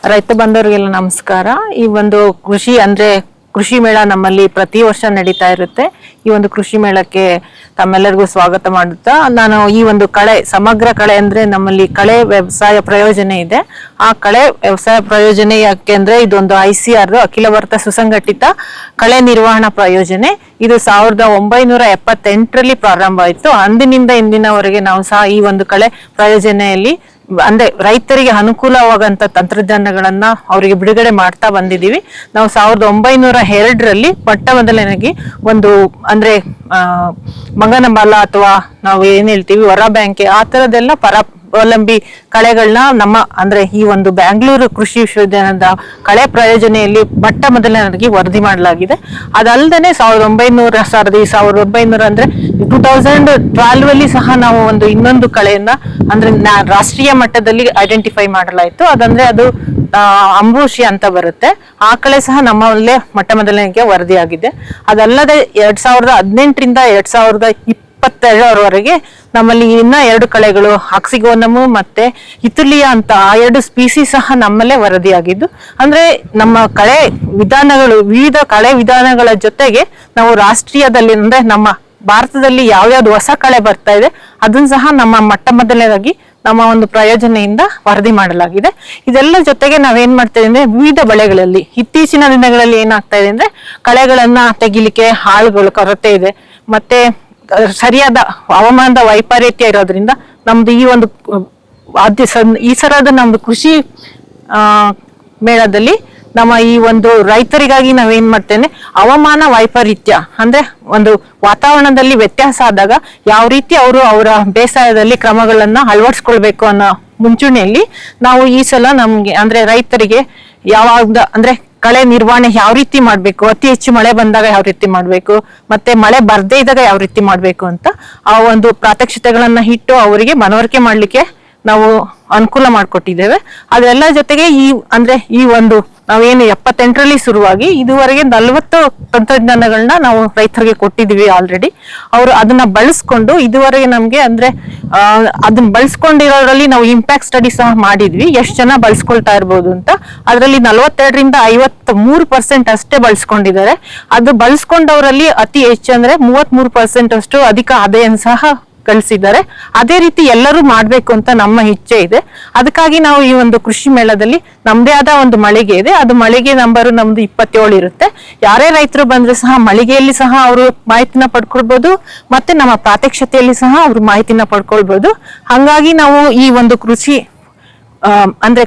ರೈತ ಬಂದವರಿಗೆಲ್ಲ ನಮಸ್ಕಾರ. ಈ ಒಂದು ಕೃಷಿ ಮೇಳ ನಮ್ಮಲ್ಲಿ ಪ್ರತಿ ವರ್ಷ ನಡೀತಾ ಇರುತ್ತೆ. ಈ ಒಂದು ಕೃಷಿ ಮೇಳಕ್ಕೆ ತಮ್ಮೆಲ್ಲರಿಗೂ ಸ್ವಾಗತ ಮಾಡುತ್ತಾ, ನಾನು ಈ ಒಂದು ಸಮಗ್ರ ಕಳೆ ಅಂದ್ರೆ ನಮ್ಮಲ್ಲಿ ಕಳೆ ವ್ಯವಸಾಯ ಪ್ರಯೋಜನೆ ಇದೆ. ಆ ಕಳೆ ವ್ಯವಸಾಯ ಪ್ರಯೋಜನೆ ಯಾಕೆ ಅಂದ್ರೆ ಇದೊಂದು ICR ಅಖಿಲ ಭಾರತ ಸುಸಂಘಟಿತ ಕಳೆ ನಿರ್ವಹಣಾ ಪ್ರಯೋಜನೆ. ಇದು 1978ರಲ್ಲಿ ಪ್ರಾರಂಭ ಆಯಿತು. ಅಂದಿನಿಂದ ಇಂದಿನವರೆಗೆ ನಾವು ಸಹ ಈ ಒಂದು ಕಳೆ ಪ್ರಯೋಜನೆಯಲ್ಲಿ ಅಂದ್ರೆ ರೈತರಿಗೆ ಅನುಕೂಲವಾಗಂತ ತಂತ್ರಜ್ಞಾನಗಳನ್ನ ಅವರಿಗೆ ಬಿಡುಗಡೆ ಮಾಡ್ತಾ ಬಂದಿದೀವಿ. ನಾವು 1902ರಲ್ಲಿ ಮೊದಲನೇದಾಗಿ ಒಂದು ಅಂದ್ರೆ ಮಂಗನ ಬಾಲ ಅಥವಾ ನಾವು ಏನ್ ಹೇಳ್ತೀವಿ ವರ ಬ್ಯಾಂಕೆ ಆ ತರದೆಲ್ಲ ಪರಾವಲಂಬಿ ಕಳೆಗಳನ್ನ ಅಂದ್ರೆ ಈ ಒಂದು ಬ್ಯಾಂಗ್ಳೂರು ಕೃಷಿ ವಿಶ್ವವಿದ್ಯಾಲಯದ ಕಳೆ ಪ್ರಯೋಜನೆಯಲ್ಲಿ ಮೊದಲನೇದಾಗಿ ವರದಿ ಮಾಡಲಾಗಿದೆ. ಅದಲ್ಲದೆ 1900 ಅಂದ್ರೆ 2012 ಸಹ ನಾವು ಇನ್ನೊಂದು ಕಳೆಯನ್ನ ಅಂದ್ರೆ ರಾಷ್ಟ್ರೀಯ ಮಟ್ಟದಲ್ಲಿ ಐಡೆಂಟಿಫೈ ಮಾಡಲಾಯಿತು. ಅದಂದ್ರೆ ಅದು ಅಂಬೂಷಿ ಅಂತ ಬರುತ್ತೆ. ಆ ಕಳೆ ಸಹ ನಮ್ಮಲ್ಲೇ ಮೊದಲನೇಗೆ ವರದಿಯಾಗಿದೆ. ಅದಲ್ಲದೆ 2018ರಿಂದ 2022ರವರೆಗೆ ನಮ್ಮಲ್ಲಿ ಇನ್ನ 2 ಕಳೆಗಳು ಆಕ್ಸಿಗೋನಮು ಮತ್ತೆ ಇತುಲಿಯಾ ಅಂತ ಆ 2 ಸ್ಪೀಸೀಸ್ ಸಹ ನಮ್ಮಲ್ಲೇ ವರದಿಯಾಗಿದ್ದು. ಅಂದ್ರೆ ನಮ್ಮ ವಿವಿಧ ಕಳೆ ವಿಧಾನಗಳ ಜೊತೆಗೆ ನಾವು ರಾಷ್ಟ್ರೀಯದಲ್ಲಿ ಅಂದ್ರೆ ನಮ್ಮ ಭಾರತದಲ್ಲಿ ಯಾವ್ಯಾವ್ದು ಹೊಸ ಕಳೆ ಬರ್ತಾ ಇದೆ ಅದನ್ನ ಸಹ ನಮ್ಮ ಮೊದಲನೇದಾಗಿ ನಮ್ಮ ಒಂದು ಪ್ರಯೋಜನೆಯಿಂದ ವರದಿ ಮಾಡಲಾಗಿದೆ. ಇದೆಲ್ಲ ಜೊತೆಗೆ ನಾವೇನ್ ಮಾಡ್ತಾ ಇದ್ದೀವಿ ಅಂದ್ರೆ ವಿವಿಧ ಬೆಳೆಗಳಲ್ಲಿ ಇತ್ತೀಚಿನ ದಿನಗಳಲ್ಲಿ ಏನಾಗ್ತಾ ಇದೆ ಅಂದ್ರೆ ಕಳೆಗಳನ್ನ ತೆಗಿಲಿಕ್ಕೆ ಆಳುಗಳು ಕೊರತೆ ಇದೆ. ಮತ್ತೆ ಸರಿಯಾದ ಹವಾಮಾನದ ವೈಪರೀತ್ಯ ಇರೋದ್ರಿಂದ ನಮ್ದು ಈ ಒಂದು ಈ ಸರದ ನಮ್ದು ಕೃಷಿ ಮೇಳದಲ್ಲಿ ನಮ್ಮ ಈ ಒಂದು ರೈತರಿಗಾಗಿ ನಾವೇನ್ ಮಾಡ್ತೇವೆ, ಹವಾಮಾನ ವೈಪರೀತ್ಯ ಅಂದ್ರೆ ಒಂದು ವಾತಾವರಣದಲ್ಲಿ ವ್ಯತ್ಯಾಸ ಆದಾಗ ಯಾವ ರೀತಿ ಅವರ ಬೇಸಾಯದಲ್ಲಿ ಕ್ರಮಗಳನ್ನ ಅಳವಡಿಸ್ಕೊಳ್ಬೇಕು ಅನ್ನೋ ಮುಂಚೂಣಿಯಲ್ಲಿ ನಾವು ಈ ಸಲ ನಮ್ಗೆ ಅಂದ್ರೆ ರೈತರಿಗೆ ಅಂದ್ರೆ ಕಳೆ ನಿರ್ವಹಣೆ ಯಾವ ರೀತಿ ಮಾಡ್ಬೇಕು, ಅತಿ ಹೆಚ್ಚು ಮಳೆ ಬಂದಾಗ ಯಾವ ರೀತಿ ಮಾಡ್ಬೇಕು, ಮತ್ತೆ ಮಳೆ ಬರ್ದೇ ಇದ್ದಾಗ ಯಾವ ರೀತಿ ಮಾಡ್ಬೇಕು ಅಂತ ಆ ಒಂದು ಪ್ರಾತ್ಯಕ್ಷಿತೆಗಳನ್ನ ಇಟ್ಟು ಅವರಿಗೆ ಮನವರಿಕೆ ಮಾಡ್ಲಿಕ್ಕೆ ನಾವು ಅನುಕೂಲ ಮಾಡಿಕೊಟ್ಟಿದ್ದೇವೆ. ಅದೆಲ್ಲ ಜೊತೆಗೆ ಈ ಒಂದು ನಾವೇನು 78ರಲ್ಲಿ ಶುರುವಾಗಿ ಇದುವರೆಗೆ 40 ತಂತ್ರಜ್ಞಾನಗಳನ್ನ ನಾವು ರೈತರಿಗೆ ಕೊಟ್ಟಿದೀವಿ ಆಲ್ರೆಡಿ. ಅವರು ಅದನ್ನ ಬಳಸ್ಕೊಂಡು ಇದುವರೆಗೆ ನಮ್ಗೆ ಅಂದ್ರೆ ಅದನ್ನ ಬಳಸ್ಕೊಂಡಿರೋದ್ರಲ್ಲಿ ನಾವು ಇಂಪ್ಯಾಕ್ಟ್ ಸ್ಟಡಿ ಸಹ ಮಾಡಿದ್ವಿ, ಎಷ್ಟು ಜನ ಬಳಸ್ಕೊಳ್ತಾ ಇರ್ಬೋದು ಅಂತ. ಅದರಲ್ಲಿ 42ರಿಂದ 53% ಅಷ್ಟೇ ಬಳಸ್ಕೊಂಡಿದ್ದಾರೆ. ಅದು ಬಳಸ್ಕೊಂಡವರಲ್ಲಿ ಅತಿ ಹೆಚ್ಚು ಅಂದ್ರೆ 33% ಅಷ್ಟು ಅಧಿಕ ಆದಾಯ ಸಹ ಗಳಿಸಿದ್ದಾರೆ. ಅದೇ ರೀತಿ ಎಲ್ಲರೂ ಮಾಡ್ಬೇಕು ಅಂತ ನಮ್ಮ ಇಚ್ಛೆ ಇದೆ. ಅದಕ್ಕಾಗಿ ನಾವು ಈ ಒಂದು ಕೃಷಿ ಮೇಳದಲ್ಲಿ ನಮ್ದೇ ಆದ ಒಂದು ಮಳಿಗೆ ಇದೆ. ಅದು ಮಳಿಗೆ ನಂಬರ್ ನಮ್ದು 27 ಇರುತ್ತೆ. ಯಾರೇ ರೈತರು ಬಂದ್ರೆ ಸಹ ಮಳಿಗೆಯಲ್ಲಿ ಸಹ ಅವರು ಮಾಹಿತಿನ ಪಡ್ಕೊಳ್ಬಹುದು, ಮತ್ತೆ ನಮ್ಮ ಪ್ರಾತ್ಯಕ್ಷತೆಯಲ್ಲಿ ಸಹ ಅವರು ಮಾಹಿತಿನ ಪಡ್ಕೊಳ್ಬಹುದು. ಹಂಗಾಗಿ ನಾವು ಈ ಒಂದು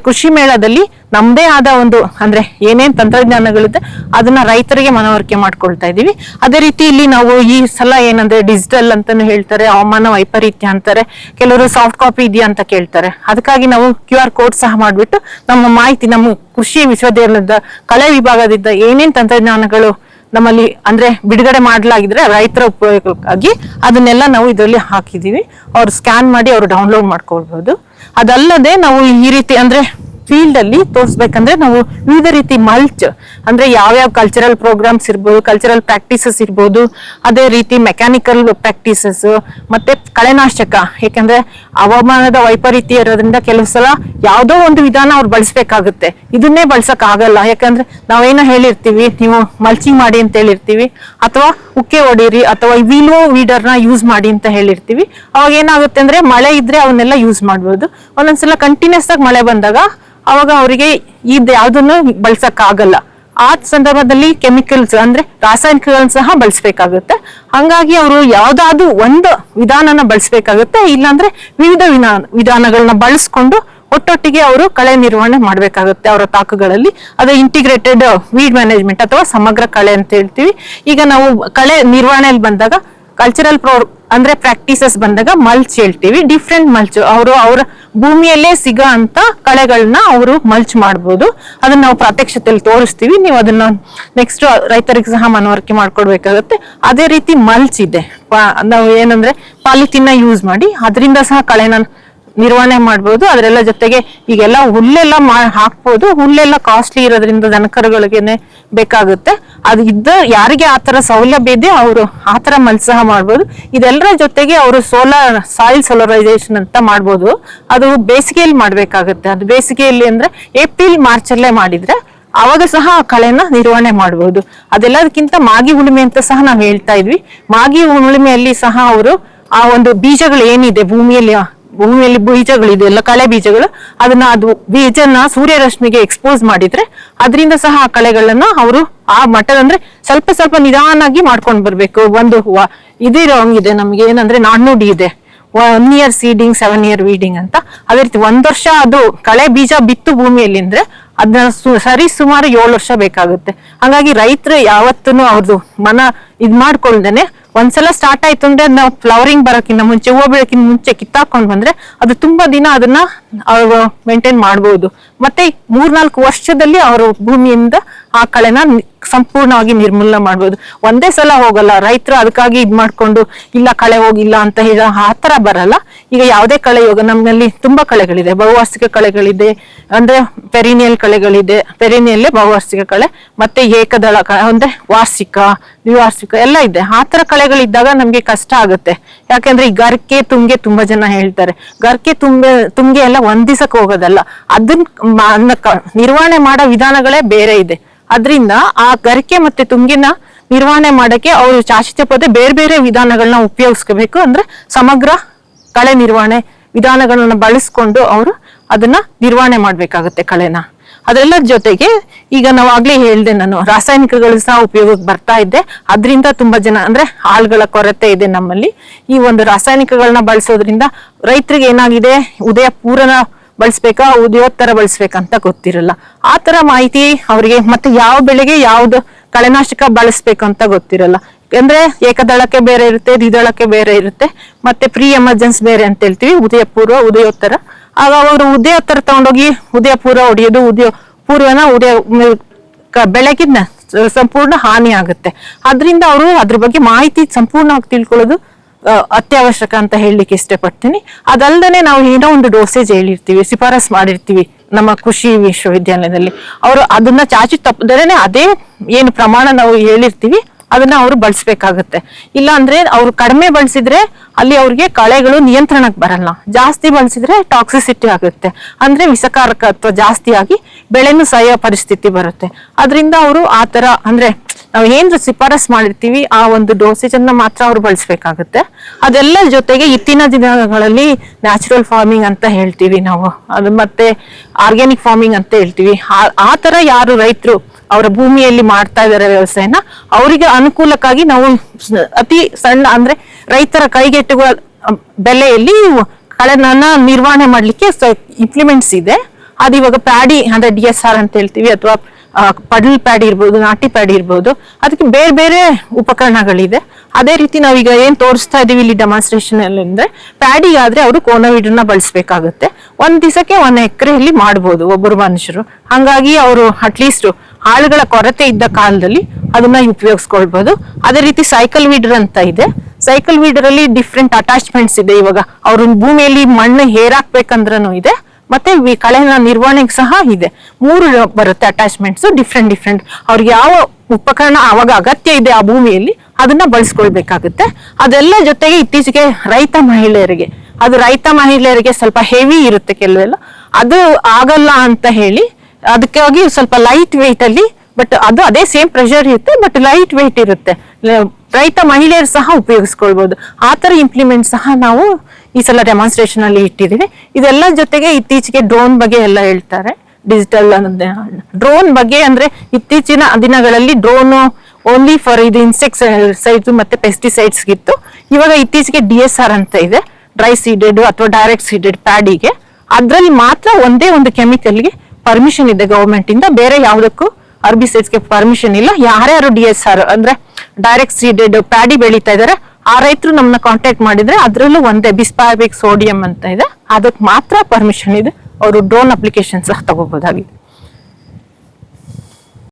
ಕೃಷಿ ಮೇಳದಲ್ಲಿ ನಮ್ದೇ ಆದ ಒಂದು ಅಂದ್ರೆ ಏನೇನ್ ತಂತ್ರಜ್ಞಾನಗಳಿದೆ ಅದನ್ನ ರೈತರಿಗೆ ಮನವರಿಕೆ ಮಾಡ್ಕೊಳ್ತಾ ಇದೀವಿ. ಅದೇ ರೀತಿ ಇಲ್ಲಿ ನಾವು ಈ ಸಲ ಏನಂದ್ರೆ ಡಿಜಿಟಲ್ ಅಂತಾನು ಹೇಳ್ತಾರೆ, ಹವಾಮಾನ ವೈಪರೀತ್ಯ ಅಂತಾರೆ, ಕೆಲವರು ಸಾಫ್ಟ್ ಕಾಪಿ ಇದೆಯಾ ಅಂತ ಕೇಳ್ತಾರೆ. ಅದಕ್ಕಾಗಿ ನಾವು QR ಕೋಡ್ ಸಹ ಮಾಡ್ಬಿಟ್ಟು ನಮ್ಮ ಮಾಹಿತಿ ನಮ್ಮ ಕೃಷಿ ವಿಶ್ವವಿದ್ಯಾಲಯದ ಕಳೆ ವಿಭಾಗದಿಂದ ಏನೇನ್ ತಂತ್ರಜ್ಞಾನಗಳು ನಮ್ಮಲ್ಲಿ ಅಂದ್ರೆ ಬಿಡುಗಡೆ ಮಾಡಲಾಗಿದ್ರೆ ರೈತರ ಉಪಯೋಗಕ್ಕಾಗಿ ಅದನ್ನೆಲ್ಲ ನಾವು ಇದರಲ್ಲಿ ಹಾಕಿದೀವಿ. ಅವ್ರು ಸ್ಕ್ಯಾನ್ ಮಾಡಿ ಅವ್ರು ಡೌನ್ಲೋಡ್ ಮಾಡ್ಕೊಳ್ಬಹುದು. ಅದಲ್ಲದೆ ನಾವು ಈ ರೀತಿ ಅಂದ್ರೆ ಫೀಲ್ಡ್ ಅಲ್ಲಿ ತೋರಿಸ್ಬೇಕಂದ್ರೆ ನಾವು ವಿವಿಧ ರೀತಿ ಮಲ್ಚ್ ಅಂದ್ರೆ ಯಾವ್ಯಾವ ಕಲ್ಚರಲ್ ಪ್ರೋಗ್ರಾಮ್ಸ್ ಇರ್ಬೋದು, ಕಲ್ಚರಲ್ ಪ್ರಾಕ್ಟೀಸಸ್ ಇರ್ಬೋದು, ಅದೇ ರೀತಿ ಮೆಕ್ಯಾನಿಕಲ್ ಪ್ರಾಕ್ಟೀಸಸ್ ಮತ್ತೆ ಕಳೆನಾಶಕ. ಯಾಕಂದ್ರೆ ಹವಾಮಾನದ ವೈಪರೀತ್ಯ ಇರೋದ್ರಿಂದ ಕೆಲವು ಸಲ ಯಾವ್ದೋ ಒಂದು ವಿಧಾನ ಅವ್ರು ಬಳಸ್ಬೇಕಾಗುತ್ತೆ, ಇದನ್ನೇ ಬಳಸಕ್ ಆಗಲ್ಲ. ಯಾಕಂದ್ರೆ ನಾವೇನೋ ಹೇಳಿರ್ತೀವಿ, ನೀವು ಮಲ್ಚಿಂಗ್ ಮಾಡಿ ಅಂತ ಹೇಳಿರ್ತೀವಿ, ಅಥವಾ ಉಕ್ಕೆ ಹೊಡೀರಿ ಅಥವಾ ವಿಲೋ ವೀಡರ್ನ ಯೂಸ್ ಮಾಡಿ ಅಂತ ಹೇಳಿರ್ತೀವಿ. ಅವಾಗ ಏನಾಗುತ್ತೆ ಅಂದ್ರೆ ಮಳೆ ಇದ್ರೆ ಅವನ್ನೆಲ್ಲ ಯೂಸ್ ಮಾಡ್ಬೋದು. ಒಂದೊಂದ್ಸಲ ಕಂಟಿನ್ಯೂಸ್ ಆಗಿ ಮಳೆ ಬಂದಾಗ ಅವಾಗ ಅವರಿಗೆ ಯಾವ್ದನ್ನು ಬಳಸಕ್ ಆಗಲ್ಲ. ಆ ಸಂದರ್ಭದಲ್ಲಿ ಕೆಮಿಕಲ್ಸ್ ಅಂದ್ರೆ ರಾಸಾಯನಿಕಗಳನ್ನ ಸಹ ಬಳಸ್ಬೇಕಾಗುತ್ತೆ. ಹಂಗಾಗಿ ಅವರು ಯಾವ್ದಾದ್ರು ಒಂದು ವಿಧಾನನ ಬಳಸ್ಬೇಕಾಗುತ್ತೆ. ಇಲ್ಲಾಂದ್ರೆ ವಿವಿಧ ವಿಧಾನಗಳನ್ನ ಬಳಸ್ಕೊಂಡು ಒಟ್ಟೊಟ್ಟಿಗೆ ಅವರು ಕಳೆ ನಿರ್ವಹಣೆ ಮಾಡ್ಬೇಕಾಗುತ್ತೆ ಅವರ ತಾಕುಗಳಲ್ಲಿ. ಅದು ಇಂಟಿಗ್ರೇಟೆಡ್ ವೀಡ್ ಮ್ಯಾನೇಜ್ಮೆಂಟ್ ಅಥವಾ ಸಮಗ್ರ ಕಳೆ ಅಂತ ಹೇಳ್ತೀವಿ. ಈಗ ನಾವು ಕಳೆ ನಿರ್ವಹಣೆಯಲ್ಲಿ ಬಂದಾಗ ಕಲ್ಚರಲ್ ಅಂದ್ರೆ ಪ್ರಾಕ್ಟೀಸಸ್ ಬಂದಾಗ ಮಲ್ಚ್ ಹೇಳ್ತೀವಿ. ಡಿಫ್ರೆಂಟ್ ಮಲ್ಚ್ ಅವರ ಭೂಮಿಯಲ್ಲೇ ಸಿಗೋ ಅಂತ ಕಳೆಗಳನ್ನ ಅವರು ಮಲ್ಚ್ ಮಾಡ್ಬೋದು. ಅದನ್ನ ನಾವು ಪ್ರಾತ್ಯಕ್ಷತೆಯಲ್ಲಿ ತೋರಿಸ್ತೀವಿ. ನೀವು ಅದನ್ನ ನೆಕ್ಸ್ಟ್ ರೈತರಿಗೆ ಸಹ ಮನವರಿಕೆ ಮಾಡ್ಕೊಡ್ಬೇಕಾಗುತ್ತೆ. ಅದೇ ರೀತಿ ಮಲ್ಚ್ ಇದೆ. ನಾವು ಏನಂದ್ರೆ ಪಾಲಿಥಿನ್ ಯೂಸ್ ಮಾಡಿ ಅದರಿಂದ ಸಹ ಕಳೆನ ನಿರ್ವಹಣೆ ಮಾಡ್ಬೋದು. ಅದರೆಲ್ಲ ಜೊತೆಗೆ ಈಗೆಲ್ಲ ಹುಲ್ಲೆಲ್ಲ ಹಾಕ್ಬೋದು. ಹುಲ್ಲೆಲ್ಲ ಕಾಸ್ಟ್ಲಿ ಇರೋದ್ರಿಂದ ದನಕರುಗಳಿಗೆನೆ ಬೇಕಾಗುತ್ತೆ. ಅದು ಯಾರಿಗೆ ಆತರ ಸೌಲಭ್ಯ ಇದೆ ಅವರು ಆತರ ಮಲ್ಸಹ ಮಾಡ್ಬೋದು. ಇದೆಲ್ಲರ ಜೊತೆಗೆ ಅವರು ಸಾಯಿಲ್ ಸೋಲರೈಸೇಷನ್ ಅಂತ ಮಾಡ್ಬೋದು. ಅದು ಬೇಸಿಗೆಯಲ್ಲಿ ಮಾಡ್ಬೇಕಾಗುತ್ತೆ. ಅದು ಬೇಸಿಗೆಯಲ್ಲಿ ಅಂದ್ರೆ ಏಪ್ರಿಲ್ ಮಾರ್ಚ್ ಅಲ್ಲೇ ಮಾಡಿದ್ರೆ ಅವಾಗ ಸಹ ಆ ಕಳೆನ ನಿರ್ವಹಣೆ ಮಾಡಬಹುದು. ಅದೆಲ್ಲದಕ್ಕಿಂತ ಮಾಗಿ ಉಳುಮೆ ಅಂತ ಸಹ ನಾವು ಹೇಳ್ತಾ ಇದ್ವಿ. ಮಾಗಿ ಉಳುಮೆಯಲ್ಲಿ ಸಹ ಅವರು ಆ ಒಂದು ಬೀಜಗಳು ಏನಿದೆ ಭೂಮಿಯಲ್ಲಿ ಬೀಜಗಳಿದೆ ಎಲ್ಲ ಕಳೆ ಬೀಜಗಳು, ಅದು ಬೀಜನ ಸೂರ್ಯರಶ್ಮಿಗೆ ಎಕ್ಸ್ಪೋಸ್ ಮಾಡಿದ್ರೆ ಅದರಿಂದ ಸಹ ಆ ಕಳೆಗಳನ್ನ ಅವರು ಆ ಮಟ್ಟದ ಅಂದ್ರೆ ಸ್ವಲ್ಪ ಸ್ವಲ್ಪ ನಿಧಾನಾಗಿ ಮಾಡ್ಕೊಂಡು ಬರ್ಬೇಕು. ಇದಿರೋಂಗಿದೆ ನಮ್ಗೆ ಏನಂದ್ರೆ ನಾಣ್ಣುಡಿ ಇದೆ, 1 year ಸೀಡಿಂಗ್ 7 year ವೀಡಿಂಗ್ ಅಂತ. ಅದೇ ರೀತಿ 1 ವರ್ಷ ಅದು ಕಳೆ ಬೀಜ ಬಿತ್ತು ಭೂಮಿಯಲ್ಲಿ ಅಂದ್ರೆ ಅದನ್ನ ಸರಿ ಸುಮಾರು 7 ವರ್ಷ ಬೇಕಾಗುತ್ತೆ. ಹಾಗಾಗಿ ರೈತರು ಯಾವತ್ತೂ ಅವ್ರದ್ದು ಇದ್ ಮಾಡ್ಕೊಳ್ದೇನೆ ಒಂದ್ಸಲ ಸ್ಟಾರ್ಟ್ ಆಯ್ತು ಅಂದ್ರೆ ನಾವು ಫ್ಲವರಿಂಗ್ ಬರೋಕ್ಕಿಂತ ಮುಂಚೆ, ಹೂವು ಬೆಳಕಿನ ಮುಂಚೆ ಕಿತ್ತಾಕೊಂಡ್ ಬಂದ್ರೆ ಅದು ತುಂಬಾ ದಿನ ಅದನ್ನ ಅವ್ರು ಮೇಂಟೈನ್ ಮಾಡ್ಬೋದು. ಮತ್ತೆ 3-4 ವರ್ಷದಲ್ಲಿ ಅವರು ಭೂಮಿಯಿಂದ ಆ ಕಳೆನ ಸಂಪೂರ್ಣವಾಗಿ ನಿರ್ಮೂಲನೆ ಮಾಡ್ಬೋದು. ಒಂದೇ ಸಲ ಹೋಗಲ್ಲ ರೈತರು. ಅದಕ್ಕಾಗಿ ಇದ್ ಮಾಡ್ಕೊಂಡು ಇಲ್ಲ ಕಳೆ ಹೋಗಿಲ್ಲ ಅಂತ ಹೇಳ ಆ ತರ ಬರಲ್ಲ. ಈಗ ಯಾವುದೇ ಕಳೆ ನಮ್ಮಲ್ಲಿ ತುಂಬಾ ಕಳೆಗಳಿದೆ. ಬಹುವಾರ್ಷಿಕ ಕಳೆಗಳಿದೆ, ಅಂದ್ರೆ ಪೆರಿನಿಯಲ್ ಕಳೆಗಳಿದೆ, ಪೆರಿನಿಯಲ್ಲೇ ಬಹುವಾರ್ಷಿಕ ಕಳೆ, ಮತ್ತೆ ಏಕದಳ ಅಂದ್ರೆ ವಾರ್ಷಿಕ, ದ್ವಿವಾರ್ಷಿಕ ಎಲ್ಲ ಇದೆ. ಆ ತರ ಕಳೆಗಳಿದ್ದಾಗ ನಮ್ಗೆ ಕಷ್ಟ ಆಗುತ್ತೆ. ಯಾಕಂದ್ರೆ ಈ ಗರ್ಕೆ ತುಂಗೆ ತುಂಬಾ ಜನ ಹೇಳ್ತಾರೆ. ಗರ್ಕೆ ತುಂಗೆ ಎಲ್ಲ ಒಂದ್ ದಿವಸಕ್ಕೆ ಹೋಗೋದಲ್ಲ. ಅದನ್ನ ನಿರ್ವಹಣೆ ಮಾಡೋ ವಿಧಾನಗಳೇ ಬೇರೆ ಇದೆ. ಅದ್ರಿಂದ ಆ ಗರಿಕೆ ಮತ್ತೆ ತುಂಗಿನ ನಿರ್ವಹಣೆ ಮಾಡಕ್ಕೆ ಅವರು ಚಾಚಿತ್ಯ ಪದ ಬೇರೆ ಬೇರೆ ವಿಧಾನಗಳನ್ನ ಉಪಯೋಗಿಸ್ಕೋಬೇಕು. ಅಂದ್ರೆ ಸಮಗ್ರ ಕಳೆ ನಿರ್ವಹಣೆ ವಿಧಾನಗಳನ್ನ ಬಳಸ್ಕೊಂಡು ಅವರು ಅದನ್ನ ನಿರ್ವಹಣೆ ಮಾಡ್ಬೇಕಾಗತ್ತೆ ಕಳೆನ. ಅದೆಲ್ಲ ಜೊತೆಗೆ ಈಗ ನಾವು ಆಗ್ಲೇ ಹೇಳ್ದೆ, ನಾನು ರಾಸಾಯನಿಕಗಳು ಸಹ ಉಪಯೋಗಕ್ಕೆ ಬರ್ತಾ ಇದ್ದೆ. ಅದರಿಂದ ತುಂಬಾ ಜನ ಅಂದ್ರೆ ಆಳ್ಗಳ ಕೊರತೆ ಇದೆ ನಮ್ಮಲ್ಲಿ. ಈ ಒಂದು ರಾಸಾಯನಿಕಗಳನ್ನ ಬಳಸೋದ್ರಿಂದ ರೈತರಿಗೆ ಏನಾಗಿದೆ, ಉದಯ ಪೂರನ ಬಳಸ್ಬೇಕಾ ಉದಯೋತ್ತರ ಬಳಸ್ಬೇಕಂತ ಗೊತ್ತಿರಲ್ಲ. ಆ ತರ ಮಾಹಿತಿ ಅವರಿಗೆ, ಮತ್ತೆ ಯಾವ ಬೆಳೆಗೆ ಯಾವ್ದು ಕಳೆನಾಶಕ ಬಳಸ್ಬೇಕು ಅಂತ ಗೊತ್ತಿರಲ್ಲ. ಅಂದ್ರೆ ಏಕದಳಕ್ಕೆ ಬೇರೆ ಇರುತ್ತೆ, ದ್ವಿದಳಕ್ಕೆ ಬೇರೆ ಇರುತ್ತೆ, ಮತ್ತೆ ಪ್ರೀ ಎಮರ್ಜೆನ್ಸ್ ಬೇರೆ ಅಂತ ಹೇಳ್ತೀವಿ, ಉದಯ ಪೂರ್ವ ಉದಯೋತ್ತರ. ಆಗ ಅವರು ಉದಯೋತ್ತರ ತಗೊಂಡೋಗಿ ಉದಯ ಪೂರ್ವ ಹೊಡೆಯೋದು, ಬೆಳೆಗೆ ಸಂಪೂರ್ಣ ಹಾನಿ ಆಗುತ್ತೆ. ಅದರಿಂದ ಅವರು ಅದ್ರ ಬಗ್ಗೆ ಮಾಹಿತಿ ಸಂಪೂರ್ಣವಾಗಿ ತಿಳ್ಕೊಳ್ಳೋದು ಅತ್ಯವಶ್ಯಕ ಅಂತ ಹೇಳಲಿಕ್ಕೆ ಇಷ್ಟಪಡ್ತೀನಿ. ಅದಲ್ದೇ ನಾವು ಏನೋ ಒಂದು ಡೋಸೇಜ್ ಹೇಳಿರ್ತೀವಿ, ಶಿಫಾರಸ್ ಮಾಡಿರ್ತೀವಿ ನಮ್ಮ ಕೃಷಿ ವಿಶ್ವವಿದ್ಯಾಲಯದಲ್ಲಿ. ಅವರು ಅದನ್ನ ಚಾಚಿ ತಪ್ಪದೇನೆ ಅದೇ ಏನು ಪ್ರಮಾಣ ನಾವು ಹೇಳಿರ್ತೀವಿ ಅದನ್ನ ಅವರು ಬಳಸ್ಬೇಕಾಗತ್ತೆ. ಇಲ್ಲ ಅಂದ್ರೆ ಅವ್ರು ಕಡಿಮೆ ಬಳಸಿದ್ರೆ ಅಲ್ಲಿ ಅವ್ರಿಗೆ ಕಳೆಗಳು ನಿಯಂತ್ರಣಕ್ಕೆ ಬರಲ್ಲ. ಜಾಸ್ತಿ ಬಳಸಿದ್ರೆ ಟಾಕ್ಸಿಸಿಟಿ ಆಗುತ್ತೆ, ಅಂದ್ರೆ ವಿಷಕಾರಕತ್ವ ಜಾಸ್ತಿ ಆಗಿ ಬೆಳೆನು ಸಾಯೋ ಪರಿಸ್ಥಿತಿ ಬರುತ್ತೆ. ಅದರಿಂದ ಅವರು ಆತರ ಅಂದ್ರೆ ನಾವು ಏನ್ ಶಿಫಾರಸ್ ಮಾಡಿರ್ತೀವಿ ಆ ಒಂದು ಡೋಸೇಜ್ ಅನ್ನ ಮಾತ್ರ ಅವ್ರು ಬಳಸ್ಬೇಕಾಗತ್ತೆ. ಅದೆಲ್ಲ ಜೊತೆಗೆ ಇತ್ತಿನ ದಿನಗಳಲ್ಲಿ ನ್ಯಾಚುರಲ್ ಫಾರ್ಮಿಂಗ್ ಅಂತ ಹೇಳ್ತೀವಿ ನಾವು, ಅದು ಮತ್ತೆ ಆರ್ಗ್ಯಾನಿಕ್ ಫಾರ್ಮಿಂಗ್ ಅಂತ ಹೇಳ್ತೀವಿ. ಆ ತರ ಯಾರು ರೈತರು ಅವರ ಭೂಮಿಯಲ್ಲಿ ಮಾಡ್ತಾ ಇದಾರೆ ವ್ಯವಸಾಯನ, ಅವರಿಗೆ ಅನುಕೂಲಕ್ಕಾಗಿ ನಾವು ಅತಿ ಸಣ್ಣ ಅಂದ್ರೆ ರೈತರ ಕೈಗೆಟುವ ಬೆಲೆಯಲ್ಲಿ ಕಳೆನ ನಿರ್ವಹಣೆ ಮಾಡ್ಲಿಕ್ಕೆ ಇಂಪ್ಲಿಮೆಂಟ್ಸ್ ಇದೆ. ಅದು ಇವಾಗ ಪ್ಯಾಡಿ ಅಂದ್ರೆ DSR ಅಂತ ಹೇಳ್ತೀವಿ, ಅಥವಾ ಪಡಲ್ ಪ್ಯಾಡಿ ಇರ್ಬೋದು, ನಾಟಿ ಪ್ಯಾಡಿ ಇರ್ಬೋದು, ಅದಕ್ಕೆ ಬೇರೆ ಬೇರೆ ಉಪಕರಣಗಳಿದೆ. ಅದೇ ರೀತಿ ನಾವೀಗ ಏನ್ ತೋರಿಸ್ತಾ ಇದೀವಿ ಇಲ್ಲಿ ಡೆಮಾನ್ಸ್ಟ್ರೇಷನ್ ಅಲ್ಲಿ ಅಂದ್ರೆ ಪ್ಯಾಡಿಗಾದ್ರೆ ಅವರು ಕೋನೋವಿಡ್ನ ಬಳಸ್ಬೇಕಾಗುತ್ತೆ. 1 ದಿವಸಕ್ಕೆ 1 ಎಕರೆಯಲ್ಲಿ ಮಾಡ್ಬೋದು ಒಬ್ಬರು ಮನುಷ್ಯರು. ಹಂಗಾಗಿ ಅವರು ಅಟ್ಲೀಸ್ಟ್ ಆಳುಗಳ ಕೊರತೆ ಇದ್ದ ಕಾಲದಲ್ಲಿ ಅದನ್ನ ಉಪಯೋಗಿಸ್ಕೊಳ್ಬಹುದು. ಅದೇ ರೀತಿ ಸೈಕಲ್ ವೀಡರ್ ಅಂತ ಇದೆ. ಸೈಕಲ್ ವೀಡರ್ ಅಲ್ಲಿ ಡಿಫ್ರೆಂಟ್ ಅಟ್ಯಾಚ್ಮೆಂಟ್ಸ್ ಇದೆ. ಇವಾಗ ಅವ್ರ ಭೂಮಿಯಲ್ಲಿ ಮಣ್ಣು ಹೇರಾಕ್ಬೇಕಂದ್ರೂ ಇದೆ, ಮತ್ತೆ ಕಳೆನ ನಿರ್ವಹಣೆಗೆ ಸಹ ಇದೆ. 3 ಬರುತ್ತೆ ಅಟ್ಯಾಚ್ಮೆಂಟ್ಸ್, ಡಿಫ್ರೆಂಟ್. ಅವ್ರಿಗೆ ಯಾವ ಉಪಕರಣ ಅವಾಗ ಅಗತ್ಯ ಇದೆ ಆ ಭೂಮಿಯಲ್ಲಿ ಅದನ್ನ ಬಳಸ್ಕೊಳ್ಬೇಕಾಗುತ್ತೆ. ಅದೆಲ್ಲ ಜೊತೆಗೆ ಇತ್ತೀಚೆಗೆ ರೈತ ಮಹಿಳೆಯರಿಗೆ ಸ್ವಲ್ಪ ಹೆವಿ ಇರುತ್ತೆ ಕೆಲವೆಲ್ಲ, ಅದು ಆಗಲ್ಲ ಅಂತ ಹೇಳಿ ಅದಕ್ಕಾಗಿ ಸ್ವಲ್ಪ ಲೈಟ್ ವೆಯ್ಟ್ ಅಲ್ಲಿ, ಬಟ್ ಅದು ಅದೇ ಸೇಮ್ ಪ್ರೆಷರ್ ಇರುತ್ತೆ, ಬಟ್ ಲೈಟ್ ವೆಯ್ಟ್ ಇರುತ್ತೆ. ರೈತ ಮಹಿಳೆಯರು ಸಹ ಉಪಯೋಗಿಸ್ಕೊಳ್ಬಹುದು. ಆ ತರ ಇಂಪ್ಲಿಮೆಂಟ್ ಸಹ ನಾವು ಈ ಸಲ ಡೆಮಾನ್ಸ್ಟ್ರೇಷನ್ ಅಲ್ಲಿ ಇಟ್ಟಿದ್ದೀವಿ. ಇದೆಲ್ಲ ಜೊತೆಗೆ ಇತ್ತೀಚೆಗೆ ಡ್ರೋನ್ ಬಗ್ಗೆ ಎಲ್ಲ ಹೇಳ್ತಾರೆ. ಡಿಜಿಟಲ್ ಡ್ರೋನ್ ಬಗ್ಗೆ ಅಂದ್ರೆ ಇತ್ತೀಚಿನ ದಿನಗಳಲ್ಲಿ ಡ್ರೋನ್ ಓನ್ಲಿ ಫಾರ್ ಇದು ಇನ್ಸೆಕ್ಟಿಸೈಡ್ಸ್ ಮತ್ತೆ ಪೆಸ್ಟಿಸೈಡ್ಸ್ ಇತ್ತು. ಇವಾಗ ಇತ್ತೀಚೆಗೆ DSR ಅಂತ ಇದೆ, ಡ್ರೈ ಸೀಡೆಡ್ ಅಥವಾ ಡೈರೆಕ್ಟ್ ಸೀಡೆಡ್ ಪ್ಯಾಡಿಗೆ. ಅದ್ರಲ್ಲಿ ಮಾತ್ರ ಒಂದೇ ಒಂದು ಕೆಮಿಕಲ್ಗೆ ಪರ್ಮಿಷನ್ ಇದೆ ಗವರ್ಮೆಂಟ್ ಇಂದ, ಬೇರೆ ಯಾವುದಕ್ಕೂ ಹರ್ಬಿಸೈಡ್ಸ್ಗೆ ಪರ್ಮಿಷನ್ ಇಲ್ಲ. ಯಾರ್ಯಾರು DSR ಅಂದ್ರೆ ಡೈರೆಕ್ಟ್ ಸೀಡೆಡ್ ಪ್ಯಾಡಿ ಬೆಳೀತಾ ಇದಾರೆ ಆ ರೈತರು ನಮ್ಮನ್ನ ಕಾಂಟ್ಯಾಕ್ಟ್ ಮಾಡಿದ್ರೆ ಅದ್ರಲ್ಲೂ ಒಂದೇ ಬಿಸ್ಪಾರ್ಬಿಕ್ ಸೋಡಿಯಂ ಅಂತ ಇದೆ, ಅದಕ್ಕೆ ಮಾತ್ರ ಪರ್ಮಿಷನ್ ಇದೆ. ಅವರು ಡ್ರೋನ್ ಅಪ್ಲಿಕೇಶನ್ ಸಹ ತಗೋಬಹುದಾಗಿದೆ.